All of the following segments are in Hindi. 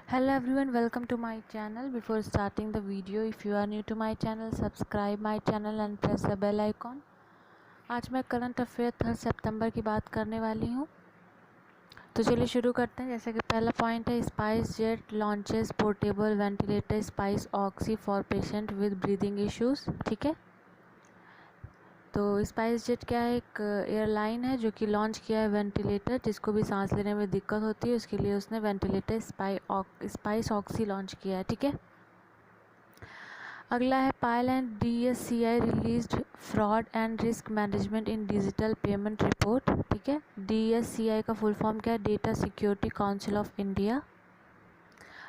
Hello everyone, welcome to my channel. Before starting the video, if you are new to my channel, subscribe my channel and press the bell icon. आज मैं करंट अफेयर 3 सितंबर की बात करने वाली हूँ। तो चलिए शुरू करते हैं। जैसे कि पहला पॉइंट है, spice jet launches portable ventilator spice oxy for patient with breathing issues. ठीक है, तो स्पाइस जेट क्या है, एक एयरलाइन है जो कि लॉन्च किया है वेंटिलेटर, जिसको भी सांस लेने में दिक्कत होती है उसके लिए उसने वेंटिलेटर स्पाइस ऑक्सी लॉन्च किया है। ठीक है, अगला है पायल and DSCI released fraud and risk management in digital payment report. ठीक है, DSCI का फुल फॉर्म क्या है, data security council of India.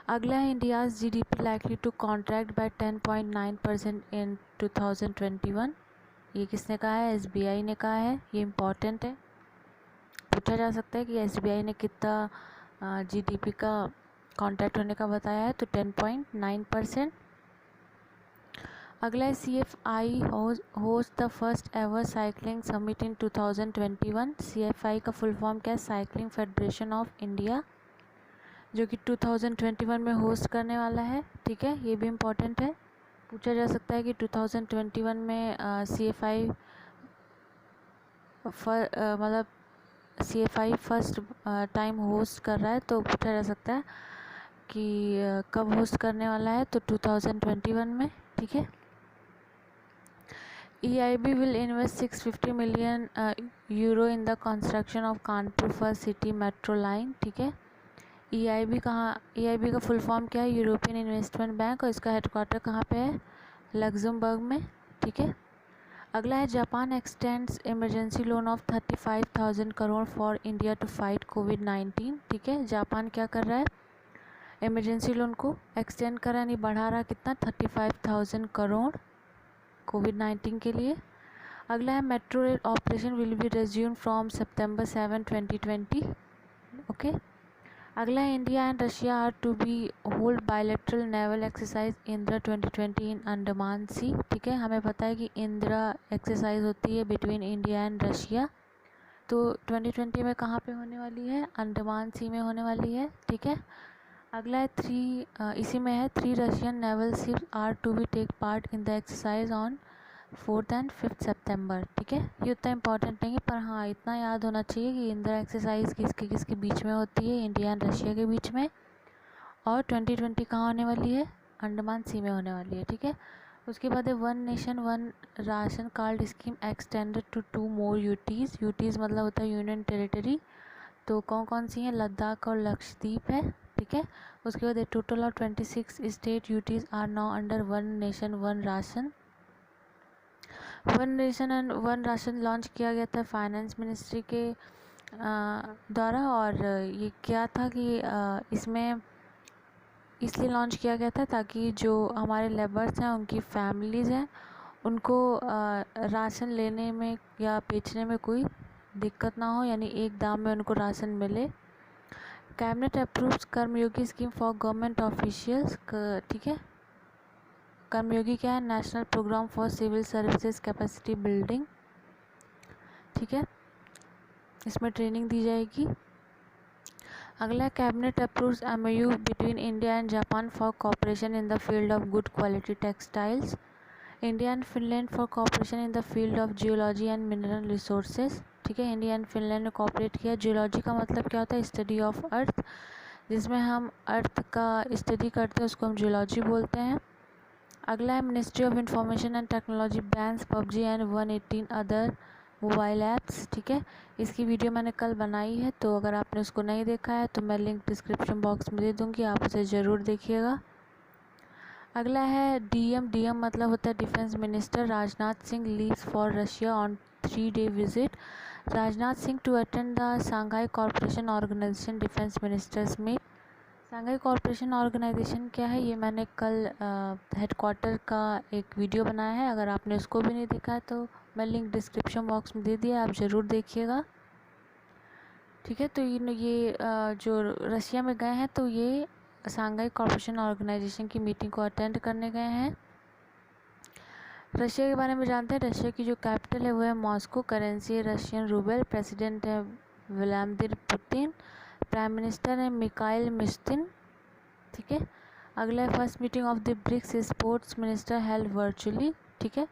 अगला है India's GDP likely to contract by 10.9% in 2021। ये किसने कहा है, SBI ने कहा है। ये इम्पॉर्टेंट है, पूछा जा सकता है कि SBI ने कितना GDP का कॉन्ट्रैक्ट होने का बताया है, तो 10.9%। अगला है CFI host the first ever cycling summit in 2021। CFI का फुल फॉर्म क्या है, साइकिलिंग फेडरेशन ऑफ इंडिया, जो कि 2021 में होस्ट करने वाला है। ठीक है, ये भी इम्पॉर्टेंट है, पूछा जा सकता है कि 2021 में CFI मतलब CFI फर्स्ट टाइम होस्ट कर रहा है, तो पूछा जा सकता है कि कब होस्ट करने वाला है, तो 2021 में। ठीक है, EIB will invest 650 million euro in the construction of Kanpur first city metro line. ठीक है, EIB का फुल फॉर्म क्या है, यूरोपियन इन्वेस्टमेंट बैंक, और इसका हेडक्वार्टर कहाँ पे है, लग्जमबर्ग में। ठीक है, अगला है Japan extends emergency loan of 35,000 crore for India to fight कोविड-19। ठीक है, जापान क्या कर रहा है, इमरजेंसी लोन को एक्सटेंड कर रहा है, यानी बढ़ा रहा है, कितना, 35,000 करोड़ कोविड-19 के लिए। अगला है metro rail operation will be resume from September 7, 2020। Okay, अगला है India and Russia are to be hold bilateral naval exercise Indira 2020 in Andaman sea. ठीक है, हमें पता है कि इंदिरा एक्सरसाइज होती है बिटवीन इंडिया एंड रशिया, तो 2020 में कहाँ पे होने वाली है, अंडमान सी में होने वाली है। ठीक है, अगला है इसी में है 3 Russian naval ships are to be take part in the exercise on 4th and 5th सितंबर। ठीक है, ये उतना इम्पॉर्टेंट नहीं है, पर हाँ इतना याद होना चाहिए कि इंदिरा एक्सरसाइज किसके किसके बीच में होती है, इंडिया एंड रशिया के बीच में, और 2020 कहाँ होने वाली है, अंडमान सी में होने वाली है। ठीक है, उसके बाद है one nation one ration card scheme extended to 2 more UTs. UTs मतलब होता है यूनियन टेरिटरी, तो कौन कौन सी हैं, लद्दाख और लक्षद्वीप है। ठीक है, उसके बाद total of 26 state UTs are now under one nation one ration. One nation and one ration launch किया गया था फाइनेंस मिनिस्ट्री के द्वारा, और ये क्या था कि इसमें इसलिए लॉन्च किया गया था ताकि जो हमारे लेबर्स हैं, उनकी फैमिलीज़ हैं, उनको राशन लेने में या बेचने में कोई दिक्कत ना हो, यानी एक दाम में उनको राशन मिले। Cabinet approves Karmayogi scheme for government officials. ठीक है, कर्मयोगी क्या है, national programme for civil services capacity building. ठीक है, इसमें ट्रेनिंग दी जाएगी। अगला, cabinet approves MOU between India and Japan for cooperation in the field of good quality textiles. India and Finland for cooperation in the field of geology and mineral resources. ठीक है, इंडिया एंड फिनलैंड ने कॉपरेट किया। जियोलॉजी का मतलब क्या होता है, स्टडी ऑफ अर्थ, जिसमें हम अर्थ का स्टडी करते हैं उसको हम जियोलॉजी बोलते हैं। अगला है ministry of information and technology bans PUBG and 118 other mobile apps. ठीक है, इसकी वीडियो मैंने कल बनाई है, तो अगर आपने उसको नहीं देखा है तो मैं लिंक डिस्क्रिप्शन बॉक्स में दे दूँगी, आप उसे ज़रूर देखिएगा। अगला है DM मतलब होता है defence minister Rajnath Singh leaves for Russia on 3-day visit. Rajnath Singh to attend the Shanghai corporation organisation defence ministers meet. Shanghai corporation organisation क्या है, ये मैंने कल हेडक्वार्टर का एक वीडियो बनाया है, अगर आपने उसको भी नहीं देखा है तो मैं लिंक डिस्क्रिप्शन बॉक्स में दे दिया, आप ज़रूर देखिएगा। ठीक है, तो ये जो रशिया में गए हैं, तो ये सांघाई कॉरपोरेशन ऑर्गेनाइजेशन की मीटिंग को अटेंड करने गए हैं। रशिया के बारे में जानते हैं। रशिया की जो कैपिटल है वो है मॉस्को, करेंसी है रशियन रूबल, प्रेसिडेंट है व्लादिमीर पुतिन, प्राइम मिनिस्टर है मिखाइल मिशस्टिन। ठीक है। अगला है first meeting of the BRICS sports minister held virtually, ठीक है।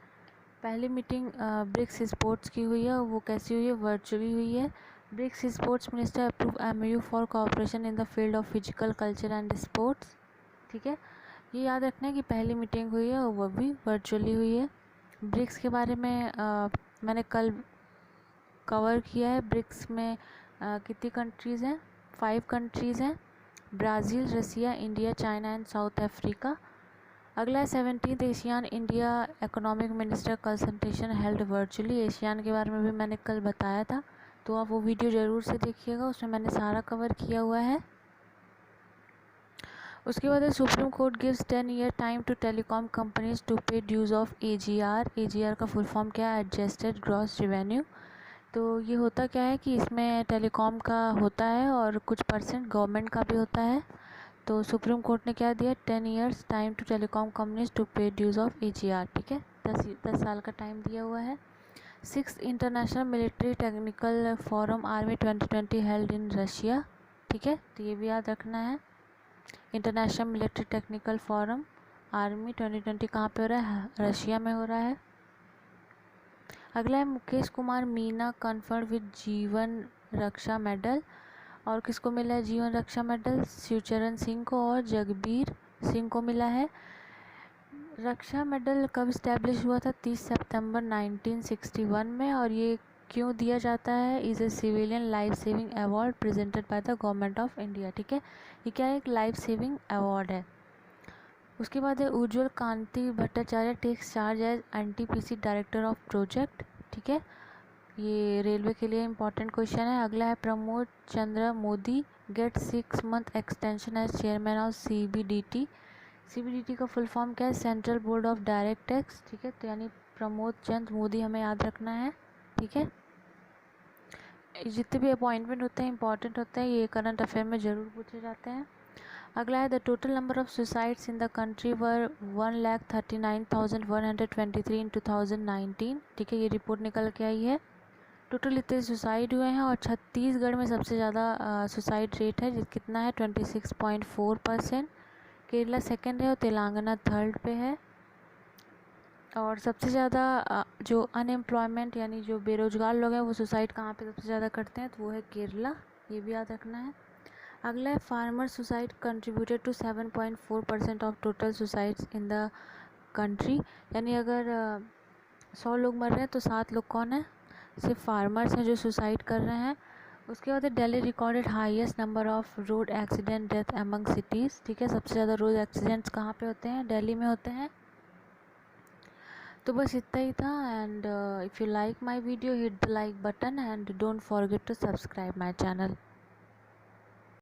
पहली मीटिंग ब्रिक्स स्पोर्ट्स की हुई है, वो कैसी हुई है, वर्चुअली हुई है। BRICS sports minister approve MOU for cooperation in the field of physical culture and sports, ठीक है। ये याद रखना है कि पहली मीटिंग हुई है और वो भी वर्चुअली हुई है। ब्रिक्स के बारे में मैंने कल कवर किया है। ब्रिक्स में कितनी कंट्रीज़ हैं, 5 कंट्रीज़ हैं, Brazil, Russia, India, China and South Africa. अगला है 17th ASEAN India economic minister consultation held virtually. ASEAN के बारे में भी मैंने कल बताया था, तो आप वो वीडियो ज़रूर से देखिएगा, उसमें मैंने सारा कवर किया हुआ है। उसके बाद Supreme Court gives 10 year time to telecom companies to pay dues of AGR। AGR का फुल फॉर्म क्या है, एडजस्टेड ग्रॉस रेवेन्यू। तो ये होता क्या है कि इसमें टेलीकॉम का होता है और कुछ परसेंट गवर्नमेंट का भी होता है। तो सुप्रीम कोर्ट ने क्या दिया, 10 years time to telecom companies to pay dues of AGR, ठीक है। 10 साल का टाइम दिया हुआ है। 6th international military technical forum army 2020 held in Russia, ठीक है। तो ये भी याद रखना है, international military technical forum army 2020 कहाँ पे हो रहा है, रशिया में हो रहा है। अगला है मुकेश कुमार मीना कन्फर्ड विद जीवन रक्षा मेडल। और किसको मिला है जीवन रक्षा मेडल, शिवचरण सिंह को और जगबीर सिंह को मिला है। रक्षा मेडल कब इस्टेब्लिश हुआ था, 30 सितंबर 1961 में। और ये क्यों दिया जाता है, is a civilian life saving award presented by the government of India, ठीक है। ये क्या है, एक लाइफ सेविंग अवार्ड है। उसके बाद है Ujjwal Kanti Bhattacharya takes charge as NTPC director of project, ठीक है। ये रेलवे के लिए इम्पोर्टेंट क्वेश्चन है। अगला है Pramod Chandra Modi gets 6 month extension as chairman of CBDT। CBDT का फुल फॉर्म क्या है, central board of direct tax, ठीक है। तो यानी प्रमोद चंद्र मोदी हमें याद रखना है, ठीक है। जितने भी अपॉइंटमेंट होते हैं इंपॉर्टेंट होते हैं, ये करंट अफेयर में ज़रूर पूछे जाते हैं। अगला है the total number of suicides in the country वर 1,39,123 इन 2019, ठीक है। ये रिपोर्ट निकल के आई है। टोटल इतने सुसाइड हुए हैं और छत्तीसगढ़ में सबसे ज़्यादा सुसाइड रेट है, कितना है 26.4%। केरला सेकंड है और तेलंगाना थर्ड पे है। और सबसे ज़्यादा जो अनएम्प्लॉयमेंट यानी जो बेरोजगार लोग हैं वो सुसाइड कहाँ पे सबसे ज़्यादा करते हैं, तो वो है केरला, ये भी याद रखना है। अगला है farmer suicide contributed to 7.4% of total suicides in the country. यानी अगर 100 लोग मर रहे हैं तो 7 लोग कौन है, सिर्फ फार्मर्स हैं जो सुसाइड कर रहे हैं। उसके बाद Delhi recorded highest number of road accident death among cities, ठीक है। सबसे ज़्यादा रोड एक्सीडेंट्स कहाँ पे होते हैं, दिल्ली में होते हैं। तो बस इतना ही था। And if you like my video hit the like button and don't forget to subscribe my channel.